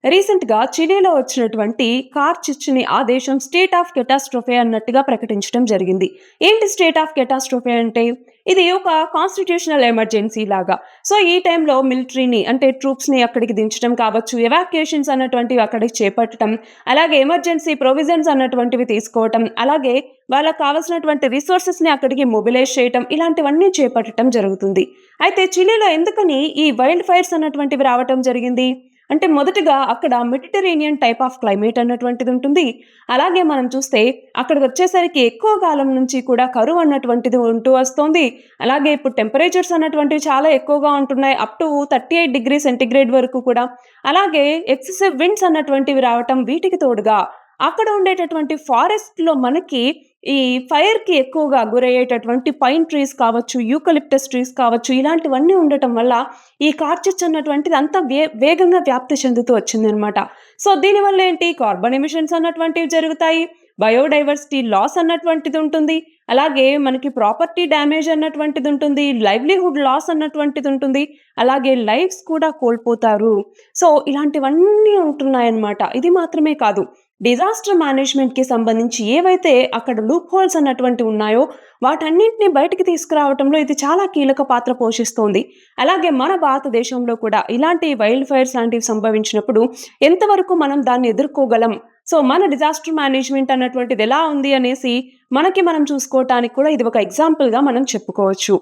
రీసెంట్‌గా చిలీలో వచ్చినటువంటి కార్చిచ్చుని ఆదేశం స్టేట్ ఆఫ్ కెటాస్ట్రోఫే అన్నట్టుగా ప్రకటించడం జరిగింది. ఏంటి స్టేట్ ఆఫ్ కెటాస్ట్రోఫే అంటే? ఇది ఒక కాన్స్టిట్యూషనల్ ఎమర్జెన్సీ లాగా. సో, ఈ టైంలో మిలిటరీని అంటే ట్రూప్స్‌ని అక్కడికి దించడం కావచ్చు, ఎవాక్యుయేషన్స్ అన్నటువంటివి అక్కడికి చేపట్టడం, అలాగే ఎమర్జెన్సీ ప్రొవిజన్స్ అన్నటువంటివి తీసుకోవటం, అలాగే వాళ్ళకి కావాల్సినటువంటి రిసోర్సెస్‌ని అక్కడికి మొబిలైజ్ చేయటం, ఇలాంటివన్నీ చేపట్టడం జరుగుతుంది. అయితే చిలీలో ఎందుకని ఈ వైల్డ్ ఫైర్స్ అన్నటువంటివి రావటం జరిగింది? అంటే మొదటగా అక్కడ మెడిటరేనియన్ టైప్ ఆఫ్ క్లైమేట్ అన్నటువంటిది ఉంటుంది. అలాగే మనం చూస్తే అక్కడికొచ్చేసరికి ఎక్కువ కాలం నుంచి కూడా కరువు అన్నటువంటిది ఉంటూ వస్తోంది. అలాగే ఇప్పుడు టెంపరేచర్స్ అన్నటువంటివి చాలా ఎక్కువగా ఉంటున్నాయి. అప్ టు 38 డిగ్రీ సెంటీగ్రేడ్ వరకు కూడా. అలాగే ఎక్సెసివ్ విండ్స్ అన్నటువంటివి రావటం వీటికి తోడుగా అక్కడ ఉండేటటువంటి ఫారెస్ట్‌లో మనకి ఈ ఫైర్‌కి ఎక్కువగా గురయ్యేటటువంటి పైన్ ట్రీస్ కావచ్చు, యూకలిప్టస్ ట్రీస్ కావచ్చు, ఇలాంటివన్నీ ఉండటం వల్ల ఈ కార్చిచ్చు అన్నటువంటిది అంత వేగంగా వ్యాప్తి చెందుతూ వచ్చిందనమాట. సో, దీనివల్ల ఏంటి కార్బన్ ఎమిషన్స్ అన్నటువంటివి జరుగుతాయి. బయోడైవర్సిటీ లాస్ అన్నటువంటిది ఉంటుంది. అలాగే మనకి ప్రాపర్టీ డ్యామేజ్ అన్నటువంటిది ఉంటుంది. లైవ్లీహుడ్ లాస్ అన్నటువంటిది ఉంటుంది. అలాగే లైఫ్స్ కూడా కోల్పోతారు. సో, ఇలాంటివన్నీ ఉంటున్నాయన్నమాట. ఇది మాత్రమే కాదు. డిజాస్టర్ మేనేజ్‌మెంట్‌కి సంబంధించి ఏవైతే అక్కడ లూప్ హోల్స్ అన్నటువంటివి ఉన్నాయో, వాటన్నింటిని బయటికి తీసుకురావటంలో ఇది చాలా కీలక పాత్ర పోషిస్తోంది. అలాగే మన భారతదేశంలో కూడా ఇలాంటి వైల్డ్ ఫైర్స్ లాంటివి సంభవించినప్పుడు ఎంతవరకు మనం దాన్ని ఎదుర్కోగలం? సో, మన డిజాస్టర్ మేనేజ్‌మెంట్ అన్నటువంటిది ఎలా ఉంది అనేసి మనకి మనం చూసుకోవటానికి కూడా ఇది ఒక ఎగ్జాంపుల్‌గా మనం చెప్పుకోవచ్చు.